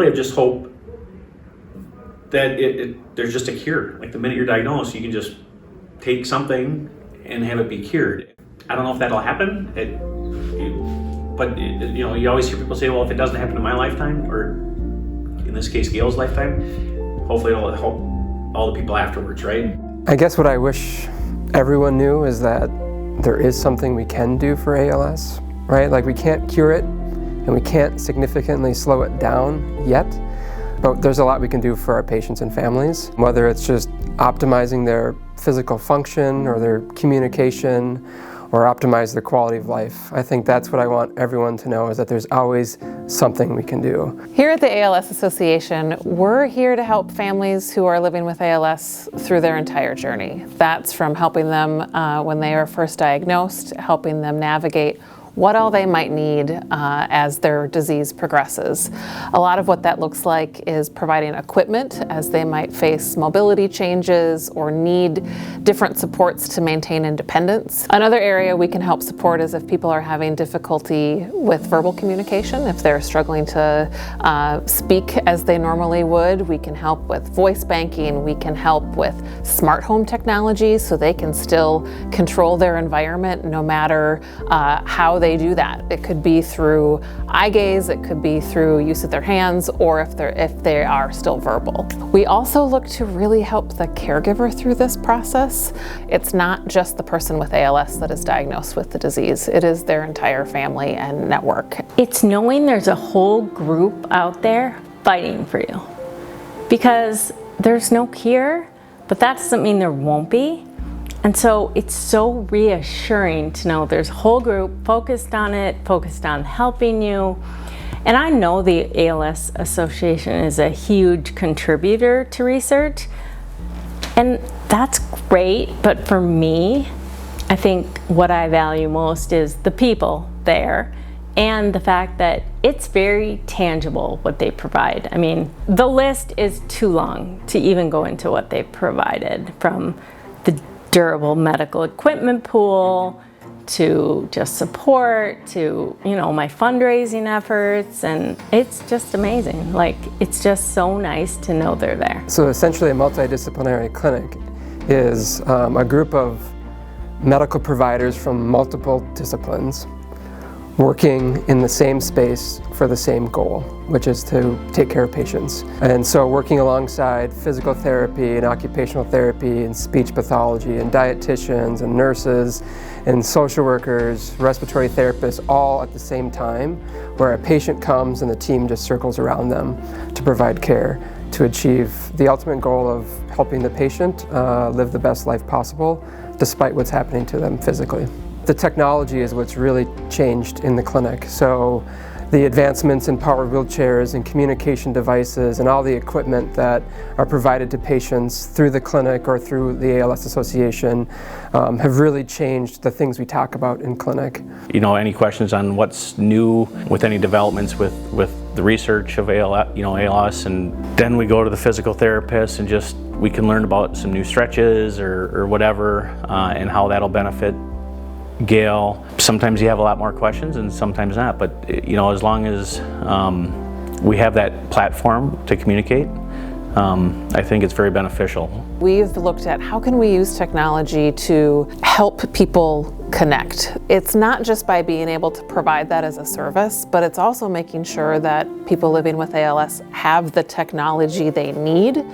really just hope that there's just a cure. Like the minute you're diagnosed, you can just take something and have it be cured. I don't know if that'll happen, but you know, you always hear people say, well, if it doesn't happen in my lifetime, or in this case, Gayle's lifetime, hopefully it'll help all the people afterwards, right? I guess what I wish everyone knew is that there is something we can do for ALS, right? Like we can't cure it and we can't significantly slow it down yet, but there's a lot we can do for our patients and families, whether it's just optimizing their physical function or their communication or optimize their quality of life. I think that's what I want everyone to know, is that there's always something we can do. Here at the ALS Association, we're here to help families who are living with ALS through their entire journey. That's from helping them when they are first diagnosed, helping them navigate what all they might need as their disease progresses. A lot of what that looks like is providing equipment as they might face mobility changes or need different supports to maintain independence. Another area we can help support is if people are having difficulty with verbal communication, if they're struggling to speak as they normally would, we can help with voice banking, we can help with smart home technology so they can still control their environment no matter how they do that. It could be through eye gaze, it could be through use of their hands, or if they are still verbal. We also look to really help the caregiver through this process. It's not just the person with ALS that is diagnosed with the disease, it is their entire family and network. It's knowing there's a whole group out there fighting for you. Because there's no cure, but that doesn't mean there won't be. And so it's so reassuring to know there's a whole group focused on it, focused on helping you. And I know the ALS Association is a huge contributor to research, and that's great, but for me, I think what I value most is the people there and the fact that it's very tangible what they provide. I mean, the list is too long to even go into what they provided, from the durable medical equipment pool to just support to, you know, my fundraising efforts, and it's just amazing. Like, it's just so nice to know they're there. So essentially a multidisciplinary clinic is a group of medical providers from multiple disciplines working in the same space for the same goal, which is to take care of patients. And so working alongside physical therapy and occupational therapy and speech pathology and dietitians and nurses and social workers, respiratory therapists, all at the same time, where a patient comes and the team just circles around them to provide care to achieve the ultimate goal of helping the patient live the best life possible despite what's happening to them physically. The technology is what's really changed in the clinic. So the advancements in powered wheelchairs and communication devices and all the equipment that are provided to patients through the clinic or through the ALS Association have really changed the things we talk about in clinic. You know, any questions on what's new with any developments with the research of ALS, and then we go to the physical therapist and just we can learn about some new stretches or whatever, and how that'll benefit Gayle. Sometimes you have a lot more questions and sometimes not, but you know, as long as we have that platform to communicate, I think it's very beneficial. We've looked at how can we use technology to help people connect. It's not just by being able to provide that as a service, but it's also making sure that people living with ALS have the technology they need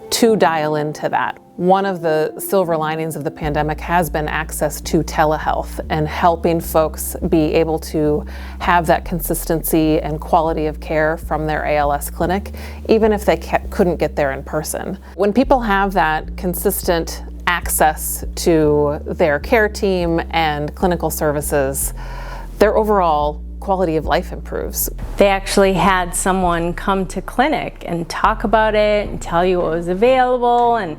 to dial into that. One of the silver linings of the pandemic has been access to telehealth and helping folks be able to have that consistency and quality of care from their ALS clinic, even if they couldn't get there in person. When people have that consistent access to their care team and clinical services, their overall quality of life improves. They actually had someone come to clinic and talk about it and tell you what was available, and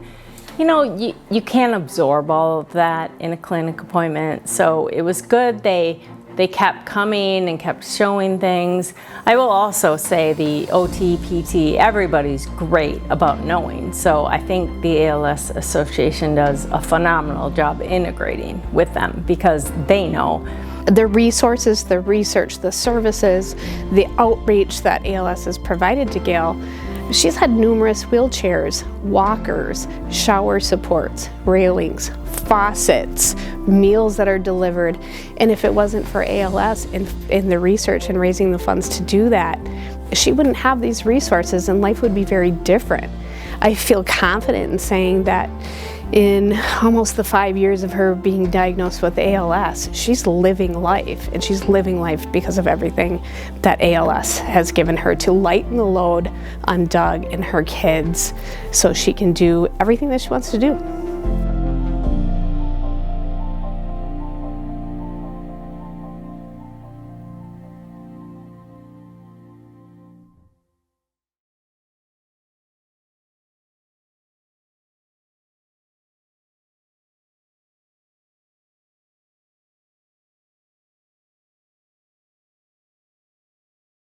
you know, you can't absorb all of that in a clinic appointment, so it was good they they kept coming and kept showing things. I will also say the OT, PT, everybody's great about knowing. So I think the ALS Association does a phenomenal job integrating with them because they know. The resources, the research, the services, the outreach that ALS has provided to Gayle. She's had numerous wheelchairs, walkers, shower supports, railings, faucets, meals that are delivered. And if it wasn't for ALS in the research and raising the funds to do that, she wouldn't have these resources and life would be very different. I feel confident in saying that in almost the 5 years of her being diagnosed with ALS, she's living life, and she's living life because of everything that ALS has given her to lighten the load on Doug and her kids so she can do everything that she wants to do.